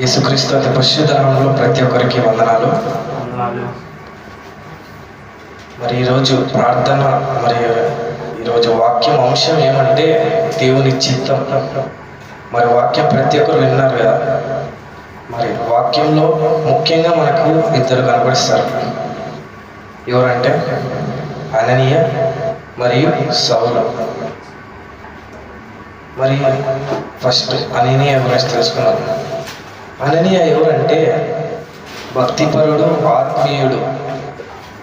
యేసుక్రీస్తు అతి పరిశుద్ధ నామములో ప్రతి ఒక్కరికి వందనాలు. మరి ఈరోజు ప్రార్థన, మరి ఈరోజు వాక్యం అంశం ఏమంటే దేవుని చిత్తం. మరి వాక్యం ప్రతి ఒక్కరు విన్నారు కదా. మరి వాక్యంలో ముఖ్యంగా మనకు ఇద్దరు కనబడిస్తారు. ఎవరంటే అననీయ మరియు సౌలు. మరి ఫస్ట్ అననీయ గురించి తెలుసుకున్నాం. అననీయ ఎవరంటే భక్తిపరుడు, ఆత్మీయుడు,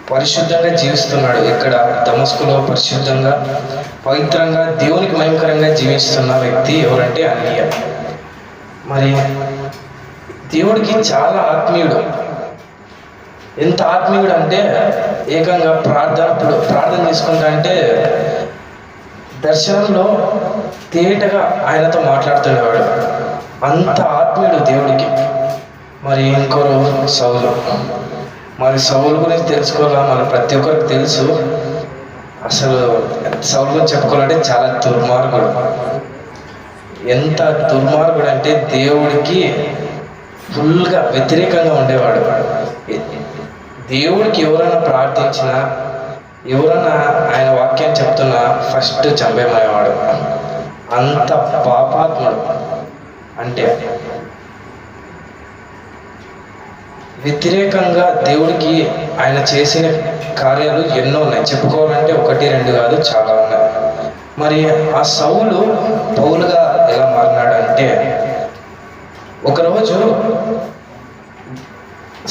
పరిశుద్ధంగా జీవిస్తున్నాడు. ఇక్కడ దమస్కులో పరిశుద్ధంగా, పవిత్రంగా, దేవునికి మహిమకరంగా జీవిస్తున్న వ్యక్తి ఎవరంటే అననీయ. మరి దేవుడికి చాలా ఆత్మీయుడు. ఎంత ఆత్మీయుడు అంటే ఏకంగా ప్రార్థన చేసుకుంటా అంటే దర్శనంలో తేటగా ఆయనతో మాట్లాడుతుండేవాడు. అంత ఆత్మీయుడు దేవుడికి. మరి ఇంకొకరు సౌలు. మరి సౌలు గురించి తెలుసుకోవాలా, మన ప్రతి ఒక్కరికి తెలుసు. అసలు సౌలు గురించి చెప్పుకోవాలంటే చాలా దుర్మార్గుడు. ఎంత దుర్మార్గుడు అంటే దేవుడికి ఫుల్గా వ్యతిరేకంగా ఉండేవాడు. దేవుడికి ఎవరైనా ప్రార్థించినా, ఎవరైనా ఆయన వాక్యాన్ని చెప్తున్నా ఫస్ట్ చంపేమనేవాడు. అంత పాపాత్ముడు. అంటే వ్యతిరేకంగా దేవుడికి ఆయన చేసిన కార్యాలు ఎన్నో ఉన్నాయి. చెప్పుకోవాలంటే 1, 2 కాదు, చాలా ఉన్నాయి. మరి ఆ సౌలు పౌలుగా ఎలా మారినాడంటే, ఒకరోజు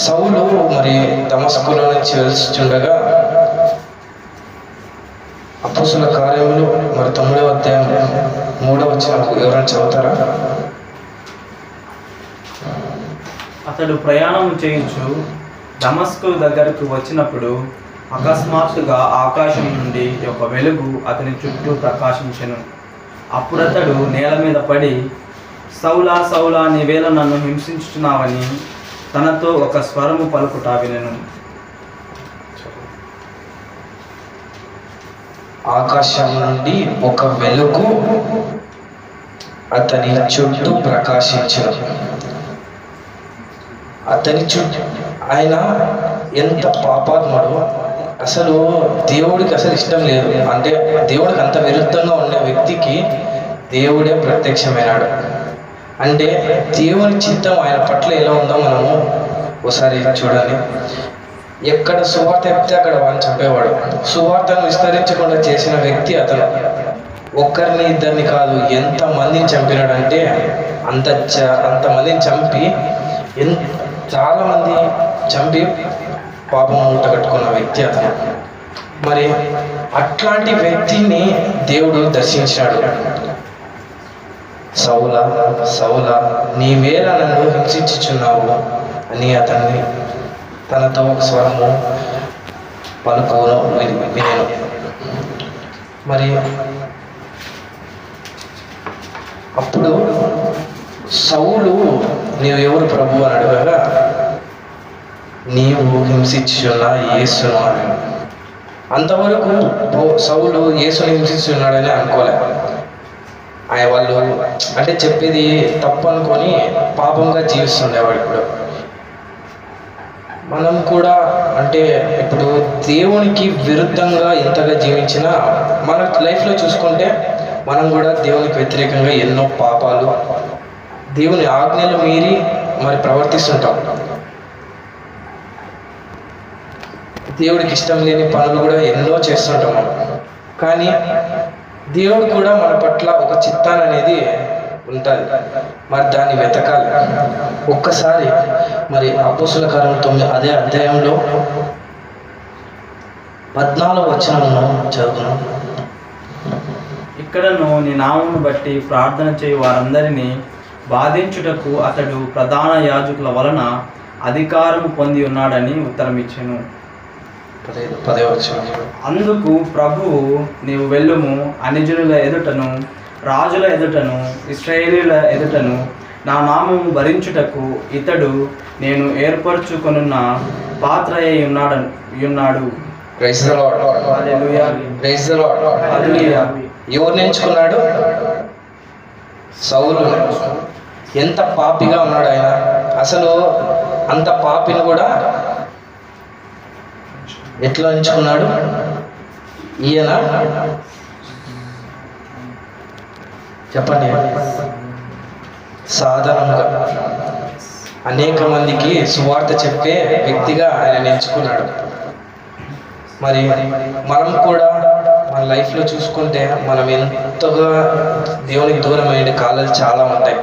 సౌలు మరి దమస్కులో నుంచి వెళ్తుండగా అపోస్తుల కార్యములు మరి 9వ అధ్యాయం 3వ వచనం ఎవరైనా చదువుతారా? అతడు ప్రయాణం చేయించు దమస్కు దగ్గరకు వచ్చినప్పుడు అకస్మాత్తుగా ఆకాశం నుండి ఒక వెలుగు అతని చుట్టూ ప్రకాశించెను. అప్పుడతడు నేల మీద పడి, సౌలా సౌలా, నీవేళ నన్ను హింసించుచున్నావని తనతో ఒక స్వరము పలుకుట వినెను. ఆకాశం నుండి ఒక వెలుగు అతని చుట్టూ ప్రకాశించను. అతని చుట్టూ ఆయన ఎంత పాపాత్ముడు. అసలు దేవుడికి అసలు ఇష్టం లేదు. అంటే దేవుడికి అంత విరుద్ధంగా ఉండే వ్యక్తికి దేవుడే ప్రత్యక్షమైనాడు. అంటే దేవుని చిత్తం ఆయన పట్ల ఎలా ఉందో మనము ఒకసారి చూడండి. ఎక్కడ సువార్త చెప్తే అక్కడ వాడిని చంపేవాడు. సువార్తను విస్తరించకుండా చేసిన వ్యక్తి అతను. ఒక్కరిని ఇద్దరిని కాదు, ఎంతమందిని చంపినాడంటే అంతమందిని చంపి చాలామంది చంపి పాపం మూట కట్టుకున్న వ్యక్తి అతను. మరి అట్లాంటి వ్యక్తిని దేవుడు దర్శించాడు. సౌలా సౌలా, నీవేళ నన్ను హింసించుచున్నావు అని అతన్ని తనతో ఒక స్వరము పలుకును వినేను. మరి అప్పుడు సౌలు, నీవు ఎవరు ప్రభు అని అడగగా, నీవు హింసించున్న యేసును అని. అంతవరకు సౌలు యేసుని హింసిస్తున్నాడని అనుకోలే. ఆయన వాళ్ళు అంటే చెప్పేది తప్పు అనుకొని పాపంగా జీవిస్తుండేవాడు. ఇప్పుడు మనం కూడా అంటే ఇప్పుడు దేవునికి విరుద్ధంగా ఎంతగా జీవించినా మన లైఫ్లో చూసుకుంటే మనం కూడా దేవునికి వ్యతిరేకంగా ఎన్నో పాపాలు, దేవుని ఆజ్ఞలు మీరి మరి ప్రవర్తిస్తుంటాం. దేవుడికి ఇష్టం లేని పనులు కూడా ఎన్నో చేస్తుంటాం మనం. కానీ దేవుడు కూడా మన పట్ల ఒక చిత్తాన్ని అనేది ఉంటుంది. మరి దాన్ని వెతకాలి. ఒక్కసారి మరి అపోస్తుల కార్యములు 9 అదే అధ్యాయంలో 14వ వచనమును చదువుకున్నాం. ఇక్కడను నీ నామమును బట్టి ప్రార్థన చేయు వారందరినీ బాధించుటకు అతడు ప్రధాన యాజకుల వలన అధికారము పొంది ఉన్నాడని ఉత్తరమిచ్చెను. అందుకు ప్రభువు, నీవు వెళ్ళుము, అన్యజనుల ఎదుటను, రాజుల ఎదుటను, ఇశ్రాయేలీయుల ఎదుటను నా నామము భరించుటకు ఇతడు నేను ఏర్పరచుకొనున్న పాత్ర అయి ఉన్నాడు. ఎవరిని ఎంచుకున్నాడు? సౌలు. ఎంత పాపిగా ఉన్నాడు ఆయన. అసలు అంత పాపిని కూడా ఎట్లా ఎంచుకున్నాడు ఈయన? చెప్పండి. సాధారణంగా అనేక మందికి సువార్త చెప్పే వ్యక్తిగా ఆయన ఎంచుకున్నాడు. మరి మనం కూడా మన లైఫ్లో చూసుకుంటే మనం ఎంతగా దేవునికి దూరం అయ్యే కాలాలు చాలా ఉంటాయి.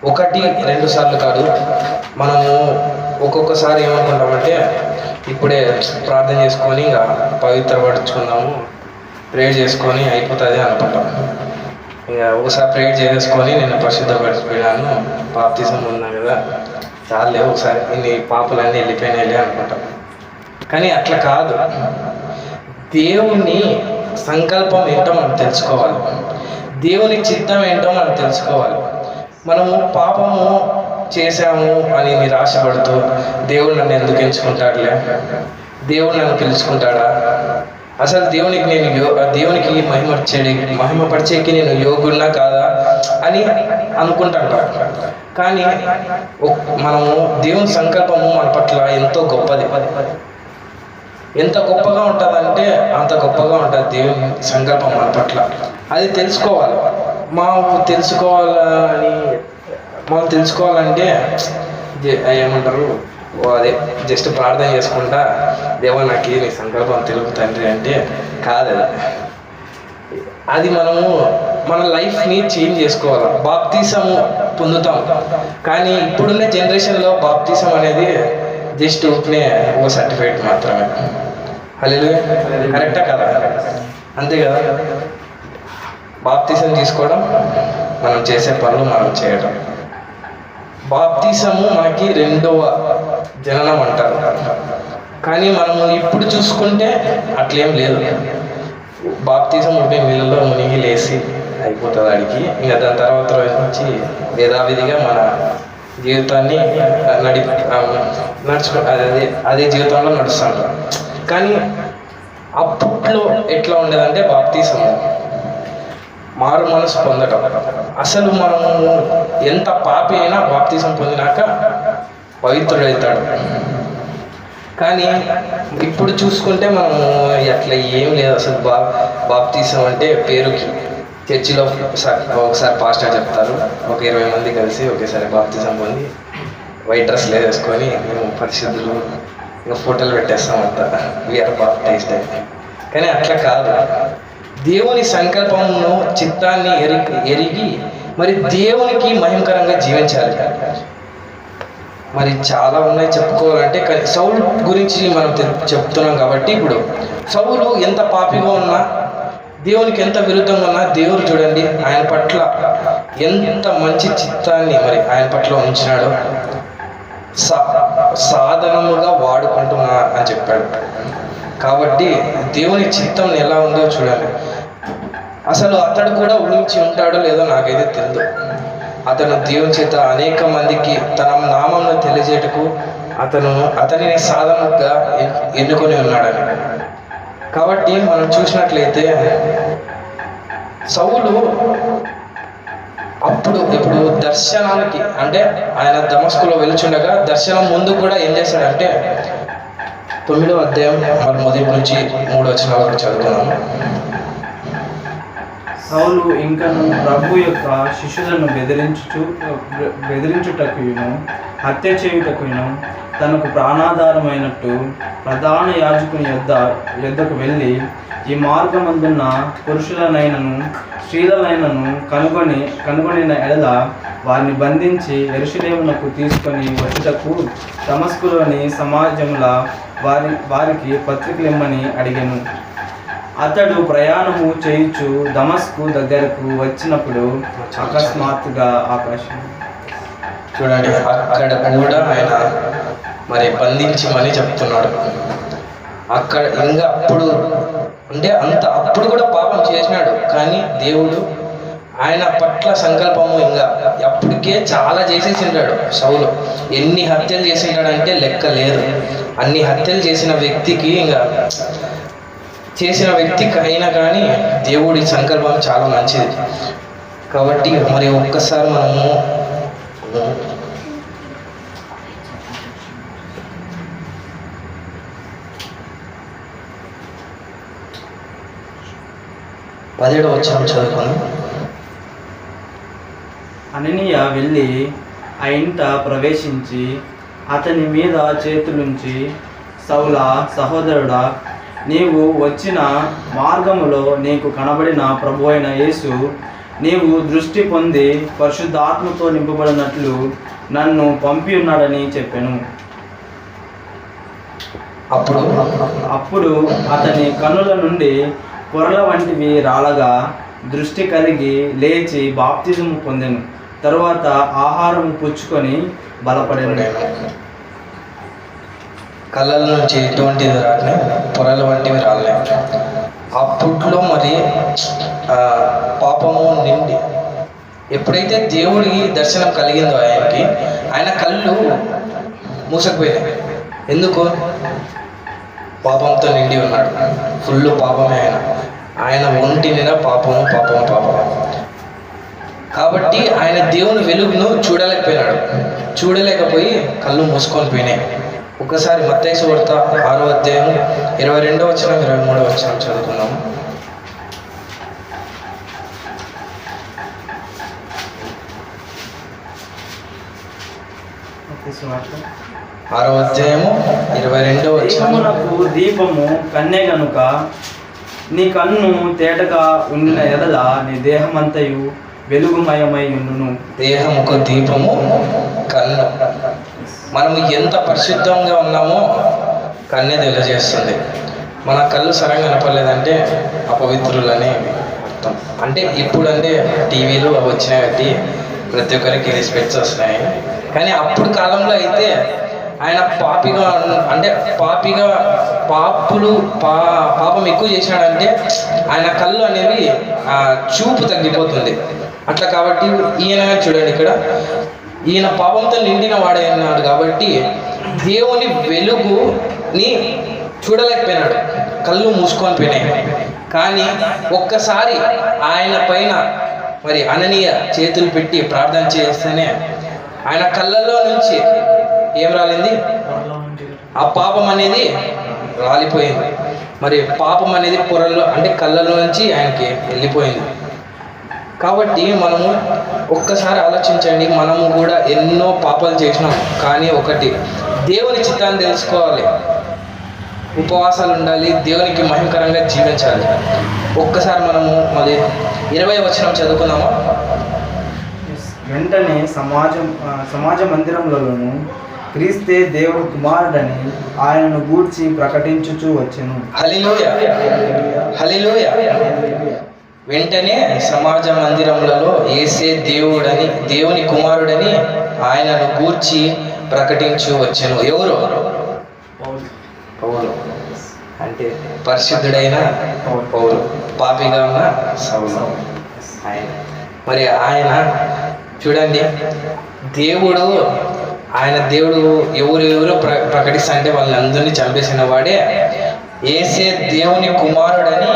1-2 సార్లు కాదు. మనము ఒక్కొక్కసారి ఏమనుకుంటామంటే ఇప్పుడే ప్రార్థన చేసుకొని ఇంకా పవిత్రపడుచుకుందాము, ప్రేయర్ చేసుకొని అయిపోతుంది అనుకుంటాం. ఇక ఒకసారి ప్రేయర్ చేసుకొని నేను పరిశుద్ధపడిపోయాను, బాప్తిజం ఉన్నా కదా చాలే, ఒకసారి ఇన్ని పాపలన్నీ వెళ్ళిపోయినాయి అనుకుంటాం. కానీ అట్లా కాదు. దేవుని సంకల్పం ఏంటో మనం తెలుసుకోవాలి. దేవుని చిత్తం ఏంటో మనం తెలుసుకోవాలి. మనము పాపము చేశాము అని నిరాశపడుతూ దేవుడు నన్ను ఎందుకు ఎంచుకుంటాడులే, దేవుడు నన్ను పిలుచుకుంటాడా, అసలు దేవునికి మహిమపరిచేకి నేను యోగున్నా కాదా అని అనుకుంటాను. కానీ మనము దేవుని సంకల్పము మన పట్ల ఎంతో గొప్పది. ఎంత గొప్పగా ఉంటుందంటే అంత గొప్పగా ఉంటుంది దేవుని సంకల్పం మన పట్ల. అది తెలుసుకోవాలి. మనం తెలుసుకోవాలంటే ఏమంటారు, అదే జస్ట్ ప్రార్థన చేసుకుంటా దేవా నాకు నీ సంకల్పం తెలుగు తండ్రి అంటే కాదు. అది మనము మన లైఫ్ని చేంజ్ చేసుకోవాలి. బాప్తిసము పొందుతాం, కానీ ఇప్పుడున్న జనరేషన్లో బాప్తిసం అనేది జస్ట్ ఊరికనే ఓ సర్టిఫికేట్ మాత్రమే. హల్లెలూయా, కరెక్టా కదా? అంతే కదా. బాప్తిసం తీసుకోవడం, మనం చేసే పనులు మనం చేయడం. బాప్తిసము మనకి 2వ జననం అంటారు. కానీ మనము ఇప్పుడు చూసుకుంటే అట్లేం లేదు. బాప్తిసం ఉంటే నీళ్ళలో మునిగి లేసి అయిపోతుంది అడిగి, ఇంకా దాని తర్వాత నుంచి యథావిధిగా మన జీవితాన్ని అదే జీవితంలో నడుస్తాడు. కానీ అప్పట్లో ఎట్లా ఉండేదంటే బాప్తిసం మారు మనసు పొందడం. అసలు మనము ఎంత పాపి అయినా బాప్తిసం పొందినాక పవిత్రుడవుతాడు. కానీ ఇప్పుడు చూసుకుంటే మనము అట్లా ఏం లేదు. అసలు బాప్తిసం అంటే పేరుకి చర్చిలో ఒకసారి పాస్టర్ చెప్తారు, ఒక 20 మంది కలిసి ఒకేసారి బాప్తిసం పొంది వైట్ డ్రెస్లు వేసుకొని మేము పరిశుద్ధులు ఇంకా ఫోటోలు పెట్టేస్తామంట, వీఆర్ బాప్టైజ్డ్. కానీ అట్లా కాదు. దేవుని సంకల్పమును చిత్తాన్ని ఎరిగి మరి దేవునికి మహిమకరంగా జీవించాలి. మరి చాలా ఉన్నాయి చెప్పుకోవాలంటే, కానీ సౌలు గురించి మనం చెప్తున్నాం కాబట్టి ఇప్పుడు సౌలు ఎంత పాపిగా ఉన్నా, దేవునికి ఎంత విరుద్ధంగా ఉన్నా, దేవుడు చూడండి ఆయన పట్ల ఎంత మంచి చిత్తాన్ని మరి ఆయన పట్ల ఉంచినాడు. సాధనముగా వాడుకుంటున్నా అని చెప్పాడు. కాబట్టి దేవుని చిత్తం ఎలా ఉందో చూడండి. అసలు అతడు కూడా ఊహించి ఉంటాడో లేదో నాకైతే తెలియదు. అతను దేవుని చేత అనేక మందికి తన నామంను తెలియజేయటకు అతనిని సాధనగా ఎన్నుకొని ఉన్నాడని. కాబట్టి మనం చూసినట్లయితే సౌలు ఇప్పుడు దర్శనానికి అంటే ఆయన దమస్కులో వెలుచుండగా దర్శనం ముందు కూడా ఏం చేశాడంటే 9వ అధ్యాయం మొదటి నుంచి 3 వచనాల వరకు చదువుతున్నాము. సౌలు ఇంకను ప్రభు యొక్క శిష్యులను బెదిరించుటకును హత్య చేయుటకును తనకు ప్రాణాధారమైనట్టు ప్రధాన యాజకుని యొద్దకు వెళ్ళి, ఈ మార్గమందున్న పురుషులనైనను స్త్రీలనైనను కనుగొనిన ఎడల వారిని బంధించి యెరూషలేమునకు తీసుకొని వచ్చుటకు దమస్కులోని సమాజముల వారికి పత్రికలిమ్మని అడిగాను. అతడు ప్రయాణము చేయుచు దమస్కు దగ్గరకు వచ్చినప్పుడు అకస్మాత్తుగా ఆకాశం చూడండి, అక్కడ కూడా ఆయన మరి బంధించమని చెప్తున్నాడు. అక్కడ ఇంకా అప్పుడు కూడా పాపం చేసినాడు. కానీ దేవుడు ఆయన పట్ల సంకల్పము ఇంకా అప్పటికే చాలా చేసేసింటాడు. సౌలు ఎన్ని హత్యలు చేసింటాడంటే లెక్క లేదు. అన్ని హత్యలు చేసిన వ్యక్తికి అయినా కానీ దేవుడి సంకల్పం చాలా మంచిది. కాబట్టి మరి ఒక్కసారి మనము 17వ వచనం చదువుకొని. అననీయ వెళ్ళి ఆ ఇంట ప్రవేశించి అతని మీద చేతులుంచి, సౌలా సహోదరుడా, నీవు వచ్చిన మార్గములో నీకు కనబడిన ప్రభు అయిన యేసు నీవు దృష్టి పొంది పరిశుద్ధాత్మతో నింపబడినట్లు నన్ను పంపి ఉన్నాడని చెప్పెను. అప్పుడు అతని కన్నుల నుండి పొరల వంటివి రాలగా దృష్టి కలిగి లేచి బాప్తిజము పొందెను. తరువాత ఆహారము పుచ్చుకొని బలపడెను. కళ్ళల నుంచి ఎటువంటిది రాలే, పొరల వంటివి రాలే. అప్పట్లో మరి పాపము నిండి ఎప్పుడైతే దేవుడికి దర్శనం కలిగిందో ఆయనకి, ఆయన కళ్ళు మూసకపోయినాయి. ఎందుకు? పాపంతో నిండి ఉన్నాడు. ఫుల్ పాపమే ఆయన ఒంటి నిండా పాపము పాపము పాపము. కాబట్టి ఆయన దేవుని వెలుగును చూడలేకపోయి కళ్ళు మూసుకొని పోయినాయి. ఒకసారి మత్తయి సువార్త 6వ అధ్యాయం 22వ వచనం 23వ వచనం చదువుకున్నాము. ఆరవ అధ్యాయము 22వ వచనం. దీపము కన్నే గనుక నీ కన్ను తేటగా ఉండిన ఎడల నీ దేహమంతయు వెలుగుమయమై ఉండును. దేహముకు దీపము కన్ను. మనము ఎంత పరిశుద్ధంగా ఉన్నామో కన్నే తెలియజేస్తుంది. మన కళ్ళు సరంగా కనపడలేదంటే అపవిత్రులని అర్థం. అంటే ఇప్పుడు అంటే టీవీలు అవి వచ్చినాయి కాబట్టి ప్రతి ఒక్కరికి స్పెక్ట్స్ వస్తున్నాయి. కానీ అప్పుడు కాలంలో అయితే ఆయన పాపం ఎక్కువ చేసినాడంటే ఆయన కళ్ళు అనేవి చూపు తగ్గిపోతుంది. అట్లా కాబట్టి ఈయన చూడండి, ఇక్కడ ఈయన పాపంతో నిండిన వాడే అన్నాడు కాబట్టి దేవుని వెలుగుని చూడలేకపోయినాడు, కళ్ళు మూసుకొని పోయినాయి. కానీ ఒక్కసారి ఆయన పైన మరి అననీయ చేతులు పెట్టి ప్రార్థన చేస్తేనే ఆయన కళ్ళల్లో నుంచి ఏం రాలింది? ఆ పాపం అనేది రాలిపోయింది. మరి పాపం అనేది పొరల్లో అంటే కళ్ళలో నుంచి ఆయనకి వెళ్ళిపోయింది. కాబట్టి మనము ఒక్కసారి ఆలోచించండి, మనము కూడా ఎన్నో పాపాలు చేసినాం. కానీ ఒకటి, దేవుని చిత్తాన్ని తెలుసుకోవాలి, ఉపవాసాలు ఉండాలి, దేవునికి మహిమకరంగా జీవించాలి. ఒక్కసారి మనము మరి 20వ వచనం చదువుకుందామా? వెంటనే సమాజ మందిరములలోను క్రీస్తే దేవుడు కుమారుడని ఆయనను గూర్చి ప్రకటించుచూ వచ్చెను. హల్లెలూయా, హల్లెలూయా. వెంటనే సమాజ మందిరములలో యేసే దేవుని కుమారుడని ఆయనను గూర్చి ప్రకటించు వచ్చెను. ఎవరు? పౌలు. అంటే పరిశుద్ధుడైన పౌలు, పాపిగా ఉన్న సౌలు. మరి ఆయన చూడండి, దేవుడు ఎవరు ప్రకటిస్తా అంటే వాళ్ళందరినీ చంపేసిన వాడే యేసే దేవుని కుమారుడని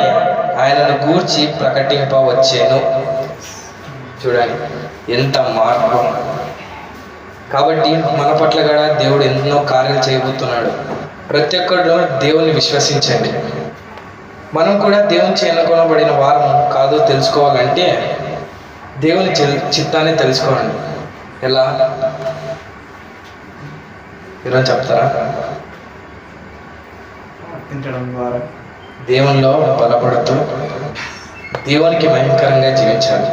ఆయనను గూర్చి ప్రకటింపవచ్చేను. చూడండి ఎంత మార్పు. కాబట్టి మన పట్ల కూడా దేవుడు ఎన్నో కార్యాలు చేయబోతున్నాడు. ప్రతి ఒక్కరు దేవుని విశ్వసించండి. మనం కూడా దేవుని ఎన్నుకొనబడిన వారం కాదో తెలుసుకోవాలంటే దేవుని చిత్తాన్ని తెలుసుకోండి. ఎలా? ఈరోజు చెప్తారా? దేవునిలో బలపడుతూ దేవునికి భయంకరంగా జీవించాలి,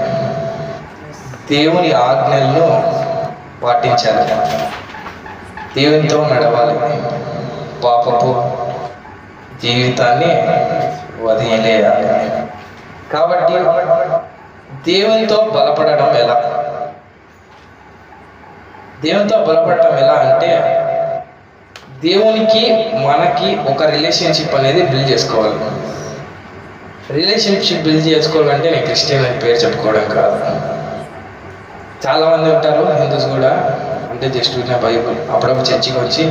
దేవుని ఆజ్ఞలను పాటించాలి, దేవునితో నడవాలి, పాపపు జీవితాన్ని వదిలేయాలి. కాబట్టి దేవునితో బలపడడం ఎలా? దేవునితో బలపడటం ఎలా అంటే దేవునికి మనకి ఒక రిలేషన్షిప్ అనేది బిల్డ్ చేసుకోవాలి. రిలేషన్షిప్ బిల్డ్ చేసుకోవాలంటే నేను క్రిస్టియన్ అని పేరు చెప్పుకోవడం కాదు. చాలామంది ఉంటారు హిందూస్ కూడా, అంటే జస్ట్ నా బైబుల్ అప్పుడప్పుడు చర్చికి వచ్చి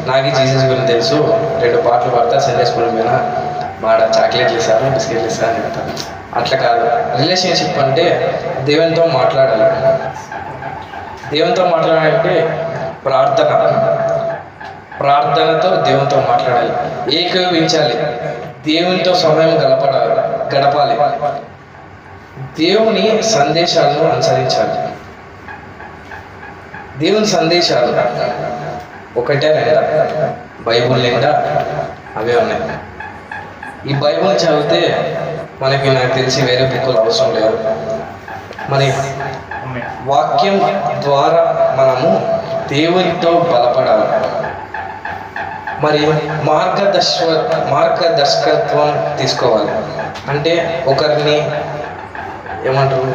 నాకు జీసస్ గురించి తెలుసు, 2 పాటలు పడతా, సండే స్కూల్ మీద మాడ చాక్లెట్లు ఇస్తారు, బిస్కెట్లు ఇస్తారు అని చెప్తాను. అట్లా కాదు. రిలేషన్షిప్ అంటే దేవునితో మాట్లాడాలి. దేవునితో మాట్లాడాలంటే ప్రార్థనతో దేవునితో మాట్లాడాలి, ఏకీభవించాలి, దేవునితో సమయం గడపాలి. దేవుని సందేశాలను అనుసరించాలి. దేవుని సందేశాలు ఒకటే రెండా? బైబుల్ నిండా అవే ఉన్నాయి. ఈ బైబుల్ చదివితే మనకి నాకు తెలిసి వేరే బుక్కులు అవసరం లేదు. మరి వాక్యం ద్వారా మనము దేవునితో బలపడాలి. మరి మార్గదర్శకత్వం తీసుకోవాలి. అంటే ఒకరిని ఏమంటారు,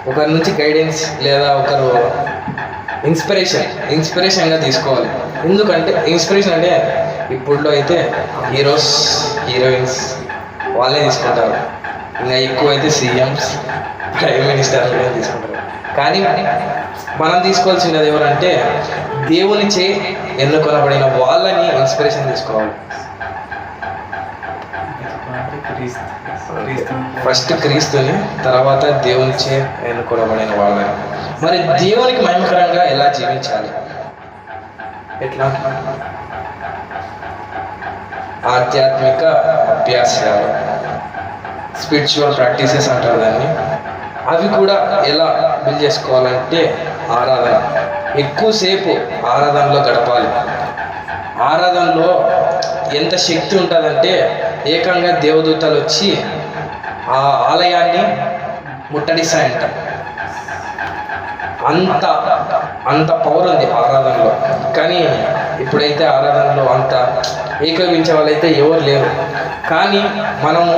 ఒకరి నుంచి గైడెన్స్ లేదా ఒకరు ఇన్స్పిరేషన్గా తీసుకోవాలి. ఎందుకంటే ఇన్స్పిరేషన్ అంటే ఇప్పుడులో అయితే హీరోయిన్స్ వాళ్ళే తీసుకుంటారు. ఇంకా ఎక్కువ అయితే సీఎంస్, ప్రైమ్ మినిస్టర్లు తీసుకుంటారు. కానీ మనం తీసుకోవాల్సినది ఎవరంటే దేవునిచే ఎన్నుకొనబడిన వాళ్ళని ఇన్స్పిరేషన్ తీసుకోవాలి. ఫస్ట్ క్రీస్తుని, తర్వాత దేవునిచే ఎన్నుకోబడిన వాళ్ళని. మరి దేవునికి మహిమకరంగా ఎలా జీవించాలి? ఎట్లా? ఆధ్యాత్మిక అభ్యాసాలు, స్పిరిచువల్ ప్రాక్టీసెస్ అంటారు దాన్ని. అవి కూడా ఎలా బిల్డ్ చేసుకోవాలంటే ఆరాధన, ఎక్కువసేపు ఆరాధనలో గడపాలి. ఆరాధనలో ఎంత శక్తి ఉంటుందంటే ఏకంగా దేవదూతలు వచ్చి ఆ ఆలయాన్ని ముట్టడిస్తాయంట. అంత పవర్ ఉంది ఆరాధనలో. కానీ ఇప్పుడైతే ఆరాధనలో అంత ఏకీభవించే వాళ్ళైతే ఎవరు లేరు. కానీ మనము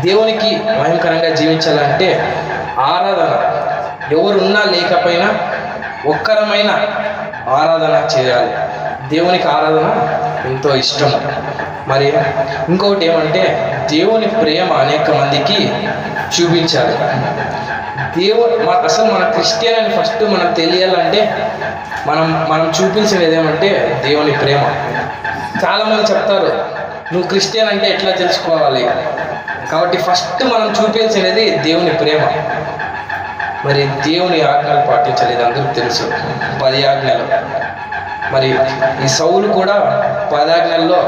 దేవునికి భయంకరంగా జీవించాలంటే ఆరాధన ఎవరున్నా లేకపోయినా ఒక్కరమైన ఆరాధన చేయాలి. దేవునికి ఆరాధన ఎంతో ఇష్టం. మరి ఇంకొకటి ఏమంటే దేవుని ప్రేమ అనేక మందికి చూపించాలి. అసలు మన క్రిస్టియన్ అని ఫస్ట్ మనకు తెలియాలంటే మనం చూపించేది ఏమంటే దేవుని ప్రేమ. చాలామంది చెప్తారు నువ్వు క్రిస్టియన్ అంటే ఎట్లా తెలుసుకోవాలి. కాబట్టి ఫస్ట్ మనం చూపించేది దేవుని ప్రేమ. మరి దేవుని ఆజ్ఞలు పాటించాలి, ఇది అందరికీ తెలుసు. 10 ఆజ్ఞలు. మరి ఈ సౌలు కూడా 10 ఆజ్ఞల్లో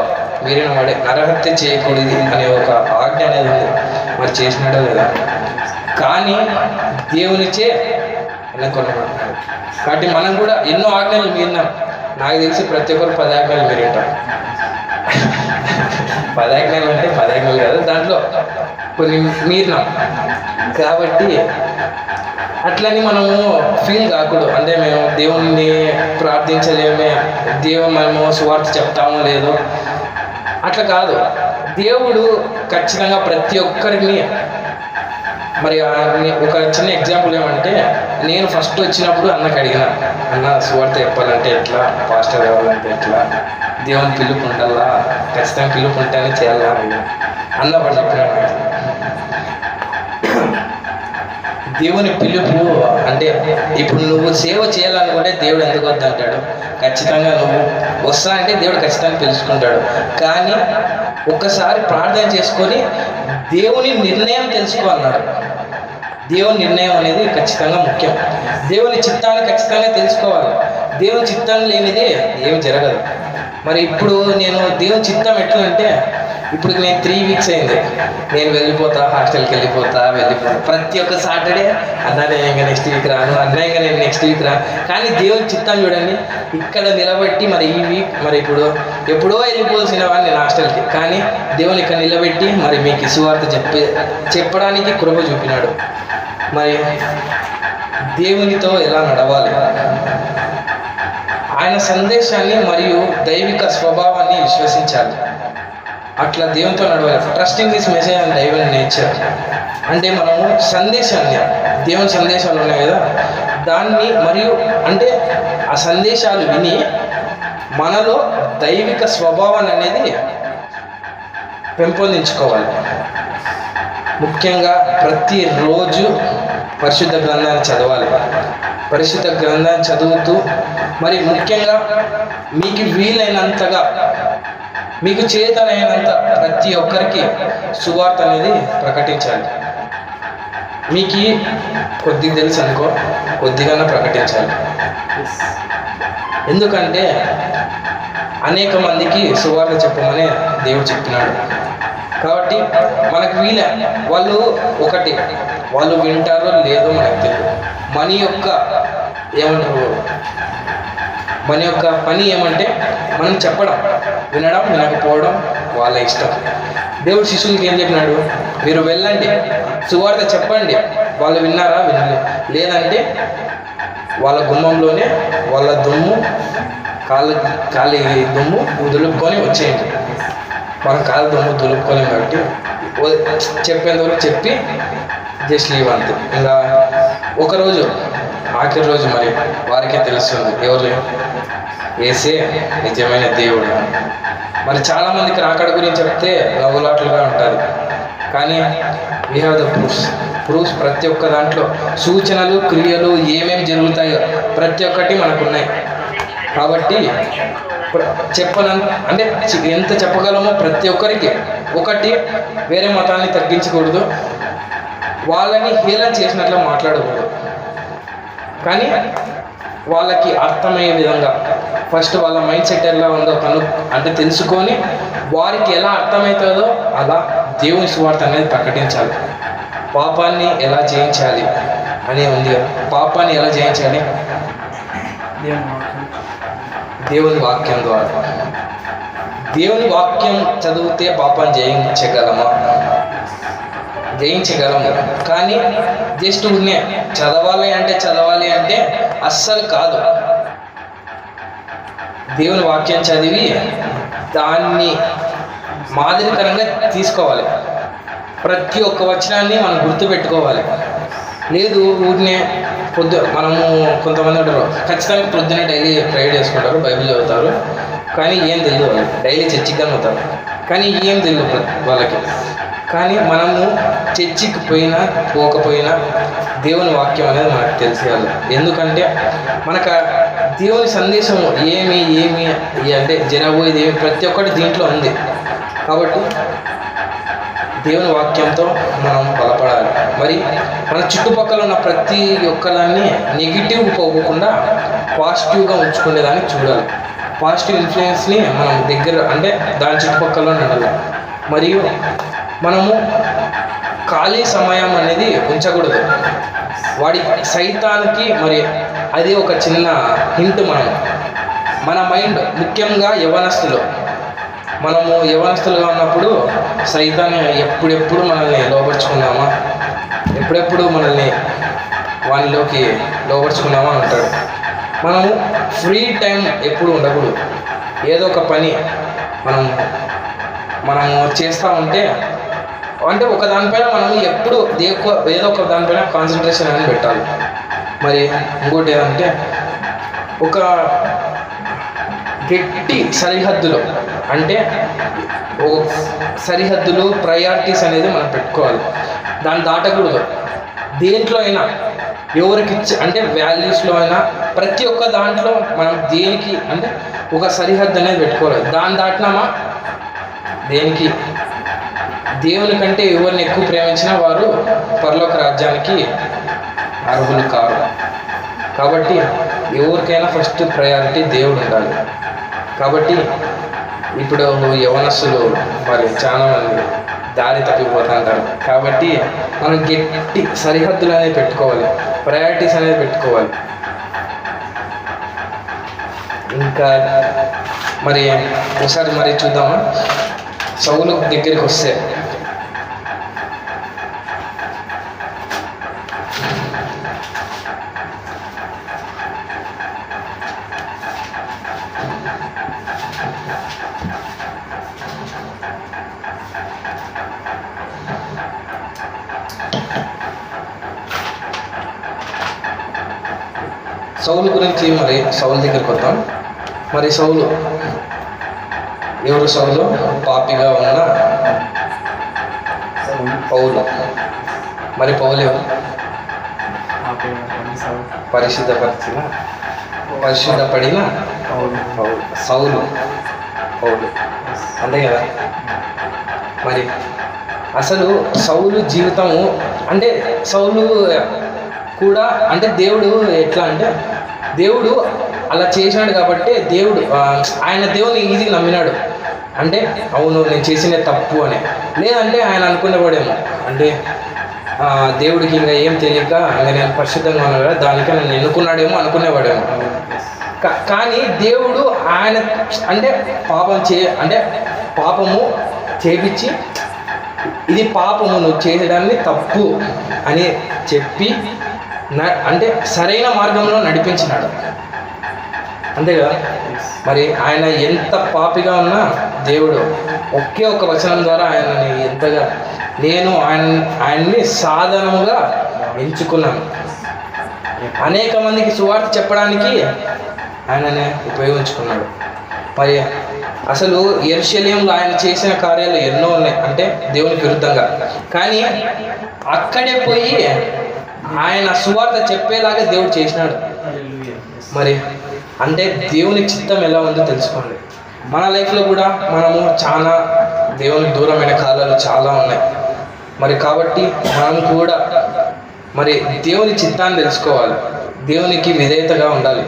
మీరైన వాడే, నరహత్య చేయకూడదు అనే ఒక ఆజ్ఞ అనేది ఉంది. మరి చేసినాడో లేదా? కానీ దేవునిచే ఎన్నుకొనబడ్డాడు. కాబట్టి మనం కూడా ఎన్నో ఆజ్ఞలు మీరినాం. నాకు తెలిసి ప్రతి ఒక్కరు 10 ఆజ్ఞలు మీరింటారు. 10 ఆజ్ఞలు అంటే 10 ఆజ్ఞలు కాదు, దాంట్లో కొన్ని మీరినాం. కాబట్టి అట్లని మనము ఫీల్ కాకూడదు. అంటే మేము దేవుణ్ణి ప్రార్థించలేమే, మనము సువార్త చెప్తామో లేదో అట్లా కాదు. దేవుడు ఖచ్చితంగా ప్రతి ఒక్కరిని, మరి ఒక చిన్న ఎగ్జాంపుల్ ఏమంటే, నేను ఫస్ట్ వచ్చినప్పుడు అన్నకు అడిగిన, అన్న సువార్త చెప్పాలంటే ఎట్లా, పాస్టర్ అవ్వాలంటే ఎట్లా, దేవుని పిలుపు ఉండాలా, ఖచ్చితంగా పిలుపు ఉంటేనే చేయాలా అన్న చెప్పినాడు. దేవుని పిలుపు అంటే ఇప్పుడు నువ్వు సేవ చేయాలనుకుంటే దేవుడు ఎందుకు వద్దంటాడు? ఖచ్చితంగా నువ్వు వస్తా అంటే దేవుడు ఖచ్చితంగా పిలుచుకుంటాడు. కానీ ఒక్కసారి ప్రార్థన చేసుకొని దేవుని నిర్ణయం తెలుసుకో అన్నాడు. దేవుని నిర్ణయం అనేది ఖచ్చితంగా ముఖ్యం. దేవుని చిత్తాన్ని ఖచ్చితంగా తెలుసుకోవాలి. దేవుని చిత్తం లేనిది ఏమి జరగదు. మరి ఇప్పుడు నేను దేవుని చిత్తం ఎట్లా అంటే, ఇప్పుడు నేను 3 వీక్స్ అయింది, నేను వెళ్ళిపోతా, హాస్టల్కి వెళ్ళిపోతా. ప్రతి ఒక్క సాటర్డే అన్న నేను ఇంకా నెక్స్ట్ వీక్ రాను, అన్న ఇంకా నేను నెక్స్ట్ వీక్ రాను. కానీ దేవుని చిత్తం చూడండి, ఇక్కడ నిలబెట్టి మరి ఈ వీక్, మరి ఇప్పుడు ఎప్పుడో వెళ్ళిపోవాల్సిన వాడిని నేను హాస్టల్కి, కానీ దేవుని ఇక్కడ నిలబెట్టి మరి మీకు సువార్త చెప్పడానికి కృప చూపినాడు. మరి దేవునితో ఎలా నడవాలి, ఆయన సందేశాన్ని మరియు దైవిక స్వభావాన్ని విశ్వసించాలి. అట్లా దేవునితో నడవాలి. Trusting this message and divine nature అంటే మనము సందేశాన్ని, దేవుని సందేశాలు ఉన్నాయి కదా, దాన్ని మరియు అంటే ఆ సందేశాలు విని మనలో దైవిక స్వభావాన్ని అనేది పెంపొందించుకోవాలి. ముఖ్యంగా ప్రతిరోజు పరిశుద్ధ గ్రంథాన్ని చదవాలి. పరిశుద్ధ గ్రంథాన్ని చదువుతూ మరి ముఖ్యంగా మీకు వీలైనంతగా, మీకు చేతనైనంత ప్రతి ఒక్కరికి సువార్త అనేది ప్రకటించాలి. మీకు కొద్దిగా తెలుసు అనుకో, కొద్దిగానే ప్రకటించాలి. ఎందుకంటే అనేక మందికి సువార్త చెప్పమని దేవుడు చెప్పినాడు. కాబట్టి మనకు వాళ్ళు ఒకటి వాళ్ళు వింటారో లేదో మనకు తెలియదు. మన యొక్క పని ఏమంటే మనం చెప్పడం, వినడం వినకపోవడం వాళ్ళ ఇష్టం. దేవుడు శిష్యులకి ఏం చెప్పినాడు? మీరు వెళ్ళండి, సువార్త చెప్పండి. వాళ్ళు విన్నారా? లేదంటే వాళ్ళ గుమ్మంలోనే వాళ్ళ కాలి దుమ్ము దులుపుకొని వచ్చేయండి. మనం కాలి దుమ్ము దులుపుకోలేం కాబట్టి చెప్పేందుకు చెప్పి జస్ట్ లీవ్ అంతే. ఇంకా ఒకరోజు ఆఖరి రోజు మరి వారికే తెలుస్తుంది ఎవరు యేసే నిజమైన దేవుడు. మరి చాలామందికి రాకడ గురించి చెప్తే నవ్వులాట్లుగా ఉంటుంది. కానీ వీ హ్యావ్ ద ప్రూఫ్స్ ప్రతి ఒక్క దాంట్లో సూచనలు క్రియలు ఏమేమి జరుగుతాయో ప్రతి ఒక్కటి మనకున్నాయి. కాబట్టి అంటే ఎంత చెప్పగలమో ప్రతి ఒక్కరికి. ఒకటి, వేరే మతాన్ని తగ్గించకూడదు, వాళ్ళని హేళన చేసినట్లు మాట్లాడకూడదు. కానీ వాళ్ళకి అర్థమయ్యే విధంగా ఫస్ట్ వాళ్ళ మైండ్ సెట్ ఎలా ఉందో అంటే తెలుసుకొని వారికి ఎలా అర్థమవుతుందో అలా దేవుని సువార్త అనేది ప్రకటించాలి. పాపాన్ని ఎలా జయించాలి అని ఉంది. పాపాన్ని ఎలా జయించాలి? దేవుని వాక్యం ద్వారా. దేవుని వాక్యం చదివితే పాపాన్ని జయించగలము. కానీ జస్ట్ చదవాలి అంటే అస్సలు కాదు. దేవుని వాక్యం చదివి దాన్ని మాదిరికరంగా తీసుకోవాలి. ప్రతి ఒక్క వచనాన్ని మనం గుర్తుపెట్టుకోవాలి. లేదు మనము కొంతమంది ఉంటారు ఖచ్చితంగా పొద్దున్నే డైలీ ప్రేయర్ చేసుకుంటారు, బైబిల్ చదువుతారు, కానీ ఏం తెలియదు వాళ్ళకి. డైలీ చర్చికి అవుతారు కానీ ఏం తెలియదు వాళ్ళకి. కానీ మనము చర్చికి పోకపోయినా దేవుని వాక్యం అనేది మనకు తెలిసేయాలి. ఎందుకంటే మనకు దేవుని సందేశం ఏమి అంటే జరగబోయేది ఏమి ప్రతి ఒక్కటి దీంట్లో ఉంది. కాబట్టి దేవుని వాక్యంతో మనం బలపడాలి. మరి మన చుట్టుపక్కల ఉన్న ప్రతి ఒక్కదాన్ని నెగిటివ్ పోకుండా పాజిటివ్గా ఉంచుకునేదాన్ని చూడాలి. పాజిటివ్ ఇన్ఫ్లుయెన్స్ని మనం అంటే దాని చుట్టుపక్కల ఉండాలి. మరియు మనము ఖాళీ సమయం అనేది ఉంచకూడదు. సైతానికి మరి అది ఒక చిన్న హింట్. మన మైండ్ ముఖ్యంగా మనము యవనస్తులుగా ఉన్నప్పుడు సైతాన్ని ఎప్పుడెప్పుడు మనల్ని లోపరుచుకున్నామా, ఎప్పుడెప్పుడు మనల్ని వానిలోకి లోపరుచుకున్నామా అంటాడు. మనము ఫ్రీ టైం ఎప్పుడు ఉండకూడదు. ఏదో ఒక పని మనము చేస్తూ ఉంటే అంటే ఒక దానిపైన మనం ఎప్పుడు ఏదో ఒక దానిపైన కాన్సన్ట్రేషన్ అని పెట్టాలి. మరి ఇంకోటి ఏదంటే ఒక గట్టి సరిహద్దులు అంటే సరిహద్దులు ప్రయారిటీస్ అనేది మనం పెట్టుకోవాలి. దాన్ని దాటకూడదు. దేంట్లో అయినా ఎవరికి అంటే వాల్యూస్లో అయినా ప్రతి ఒక్క దాంట్లో మనం దేనికి అంటే ఒక సరిహద్దు అనేది పెట్టుకోవాలి. దాన్ని దాటినామా దేనికి దేవుని కంటే ఎవరిని ఎక్కువ ప్రేమించినా వారు పరలోక రాజ్యానికి అర్హులు కారు. కాబట్టి ఎవరికైనా ఫస్ట్ ప్రయారిటీ దేవుడు ఉండాలి. కాబట్టి ఇప్పుడు యవనస్తులు మరి చాలా మంది దారి తప్పిపోతుంటారు. కాబట్టి మనం గట్టి సరిహద్దులు అనేది పెట్టుకోవాలి, ప్రయారిటీస్ అనేది పెట్టుకోవాలి. ఇంకా మరి ఒకసారి మరి చూద్దామా, సౌలు దగ్గరికి వస్తే సౌలు గురించి మరి సౌలు దగ్గరికి వద్దాం. మరి సౌలు ఎవరు? సౌలు పాపిగా ఉన్న పౌలు. మరి పౌలు ఎవరు? పరిశుద్ధపడిన సౌలు. అంతే కదా. మరి అసలు సౌలు జీవితము అంటే సౌలు కూడా అంటే దేవుడు ఎట్లా అంటే దేవుడు అలా చేసినాడు కాబట్టి ఆయన దేవుని ఈజీగా నమ్మినాడు. అంటే అవును నేను చేసిన తప్పు అని, లేదంటే ఆయన అనుకునేవాడేమో అంటే దేవుడికి ఇంకా ఏం తెలియక ఇంకా నేను పరిశుద్ధంగా ఉన్నాను కదా దానికే నన్ను ఎన్నుకున్నాడేమో అనుకునేవాడేమో. కానీ దేవుడు ఆయన అంటే పాపము చేపించి ఇది పాపము నువ్వు చేయడాన్ని తప్పు అని చెప్పి అంటే సరైన మార్గంలో నడిపించినాడు, అంతే కదా. మరి ఆయన ఎంత పాపిగా ఉన్నా దేవుడు ఒకే ఒక వచనం ద్వారా ఆయనని ఎంతగా నేను ఆయన్ని సాధనముగా ఎంచుకున్నాను, అనేక మందికి సువార్త చెప్పడానికి ఆయననే ఉపయోగించుకున్నాడు. మరి అసలు యెరూషలేములో ఆయన చేసిన కార్యాలు ఎన్నో ఉన్నాయి అంటే దేవునికి విరుద్ధంగా, కానీ అక్కడే పోయి ఆయన సువార్త చెప్పేలాగా దేవుడు చేసినాడు. మరి అంటే దేవుని చిత్తం ఎలా ఉందో తెలుసుకోండి. మన లైఫ్లో కూడా మనము చాలా దేవునికి దూరమైన కాలాలు చాలా ఉన్నాయి. మరి కాబట్టి మనం కూడా మరి దేవుని చిత్తాన్ని తెలుసుకోవాలి, దేవునికి విధేయతగా ఉండాలి.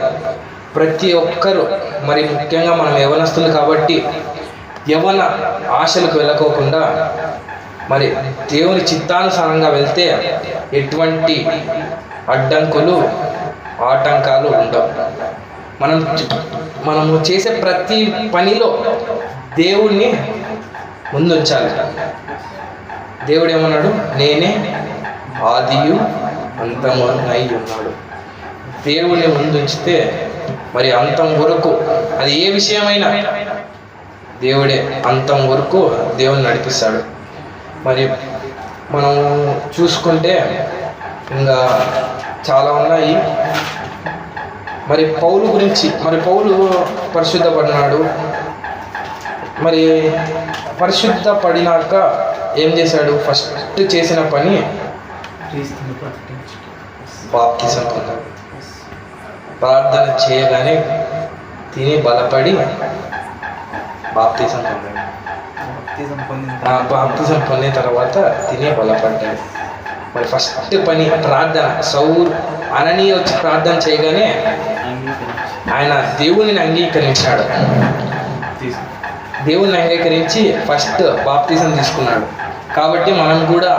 ప్రతి ఒక్కరూ మరి ముఖ్యంగా మనం యవనస్తులు కాబట్టి యవన ఆశలకు వెళ్ళకోకుండా మరి దేవుని చిత్తానుసారంగా వెళ్తే ఎటువంటి అడ్డంకులు ఆటంకాలు ఉండవు. మనము చేసే ప్రతి పనిలో దేవుణ్ణి ముందుంచాలి. దేవుడు ఏమన్నాడు? నేనే ఆదియు అంతము అయి ఉన్నాడు. దేవుణ్ణి ముందుంచితే మరి అంతం వరకు అది ఏ విషయమైనా దేవుడే అంతం వరకు దేవుని నడిపిస్తాడు. మరి మనం చూసుకుంటే ఇంకా చాలా ఉన్నాయి. మరి పౌలు గురించి, మరి పౌలు పరిశుద్ధపడినాడు. మరి పరిశుద్ధపడినాక ఏం చేశాడు? ఫస్ట్ చేసిన పని బాప్తిసం పొందాడు. ప్రార్థన చేయగానే తిని బలపడి బాప్తిసం పొందాడు. బాప్తిసం పొందిన తర్వాత తిని బలపడ్డాడు. మరి ఫస్ట్ పని ప్రార్థన. అననీయ వచ్చి ప్రార్థన చేయగానే ఆయన దేవుని అంగీకరించాడు. దేవుని అంగీకరించి ఫస్ట్ బాప్తిసం తీసుకున్నాడు. కాబట్టి మనం కూడా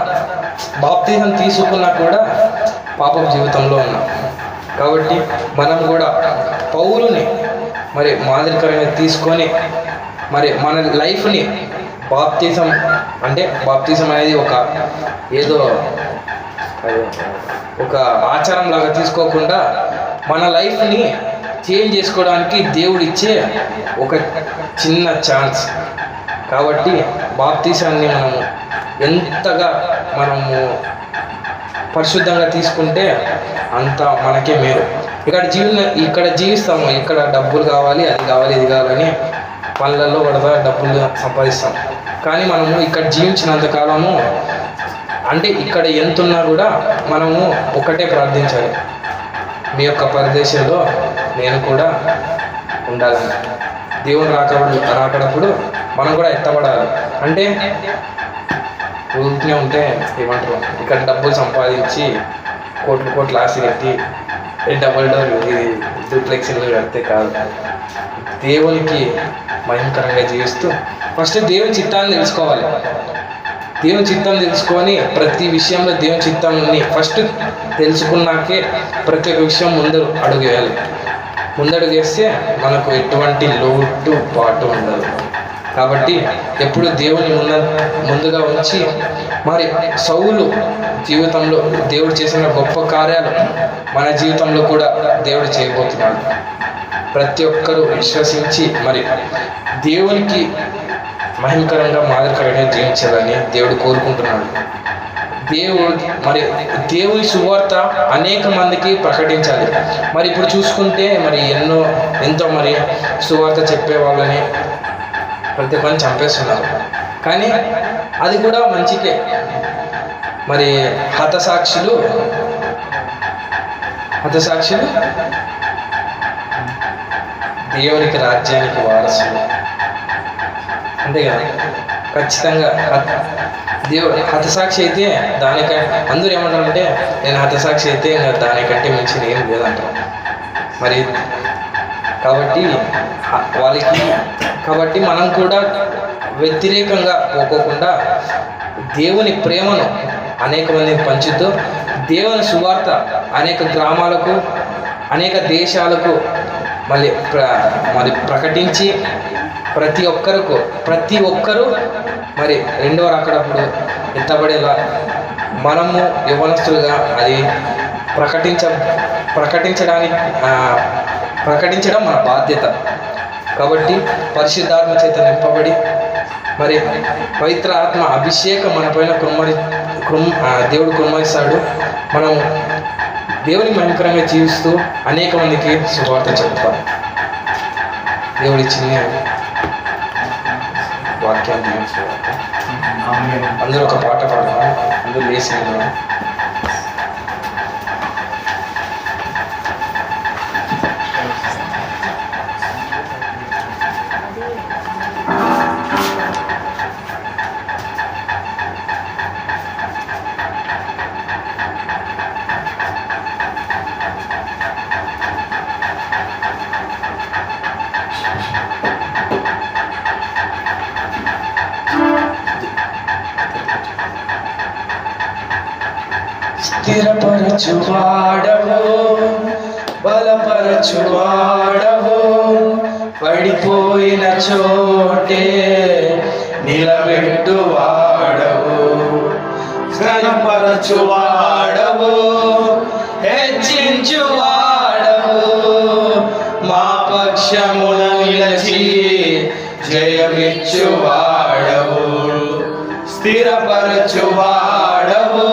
బాప్తిసం తీసుకున్నా కూడా పాపం జీవితంలో ఉన్నాం. కాబట్టి మనం కూడా పౌలుని మరి మాదిరికరంగా తీసుకొని మరి మన లైఫ్ని బాప్తిజం అనేది ఒక ఆచారం లాగా తీసుకోకుండా మన లైఫ్ని చేంజ్ చేసుకోవడానికి దేవుడు ఇచ్చే ఒక చిన్న ఛాన్స్. కాబట్టి బాప్తిజాన్ని ఎంతగా పరిశుద్ధంగా తీసుకుంటే అంత మనకే మేలు. ఇక్కడ జీవిస్తాము, ఇక్కడ డబ్బులు కావాలి, అది కావాలి, ఇది కావాలని పనులలో పడతా డబ్బులు సంపాదిస్తాం. కానీ మనము ఇక్కడ జీవించినంత కాలము ఇక్కడ ఎంత ఉన్నా కూడా మనము ఒకటే ప్రార్థించాలి, మీ యొక్క పరదేశంలో నేను కూడా ఉండాలని. దేవుని రాకడప్పుడు మనం కూడా ఎత్తబడాలి. ఊరికనే ఉంటే ఏమంటారు, ఇక్కడ డబ్బులు సంపాదించి కోట్లు ఆశ కట్టి డబుల్ డోర్ డూప్లెక్స్ ఇల్లు కడితే కాదు. దేవునికి భయంకరంగా జీవిస్తూ ఫస్ట్ దేవుని చిత్తాన్ని తెలుసుకోవాలి. దేవుని చిత్తం తెలుసుకొని ప్రతి విషయంలో దేవుని చిత్తాన్ని ఫస్ట్ తెలుసుకున్నాకే ప్రతి ఒక్క విషయం ముందడుగు వేయాలి. ముందడుగు వేస్తే మనకు ఎటువంటి లోటు పాటు ఉండదు. కాబట్టి ఎప్పుడు దేవుని ముందుగా ఉంచి మరి సౌలు జీవితంలో దేవుడు చేసిన గొప్ప కార్యాలు మన జీవితంలో కూడా దేవుడు చేయబోతున్నాడు. ప్రతి ఒక్కరూ విశ్వసించి మరి దేవునికి మహిమకరంగా మాదిరికరంగా జీవించాలని దేవుడు కోరుకుంటున్నాడు. దేవుని సువార్త అనేక మందికి ప్రకటించాలి. మరి ఇప్పుడు చూసుకుంటే మరి ఎంతో మరి సువార్త చెప్పే వాళ్ళని ప్రతి ఒక్కరిని చంపేస్తున్నారు. కానీ అది కూడా మంచికే. మరి హతసాక్షులు దేవునికి రాజ్యానికి వారసులు, అంతే కదా. ఖచ్చితంగా దేవుడు హతసాక్షి అయితే అందరూ ఏమంటారంటే నేను హతసాక్షి అయితే ఇంకా దానికంటే మించింది ఏం లేదంటారు. మరి కాబట్టి మనం కూడా వ్యతిరేకంగా పోకోకుండా దేవుని ప్రేమను అనేక మందికి పంచుతూ దేవుని సువార్త అనేక గ్రామాలకు అనేక దేశాలకు మరి ప్రకటించి ప్రతి ఒక్కరూ మరి రెండవ రాకడప్పుడు ఎత్తబడేలా మనము యవ్వనస్తులుగా అది ప్రకటించడం మన బాధ్యత. కాబట్టి పరిశుద్ధాత్మ చేత నింపబడి మరి పవిత్ర ఆత్మ అభిషేకం మన పైన దేవుడు కుమ్మరిస్తాడు. మనం దేవుని మహిమకరంగా జీవిస్తూ అనేక మందికి సువార్త చెప్తాం. దేవుడి చిన్న వాక్యాన్ని అందరూ ఒక పాట పాడదాం. అందరూ లేచి స్థిరపరచువాడవో బలపరచువాడవో పడిపోయిన చోటే నిలబెట్టువాడవో ఘనపరచువాడవో హెచ్చించువాడవో మా పక్షమున నిలచి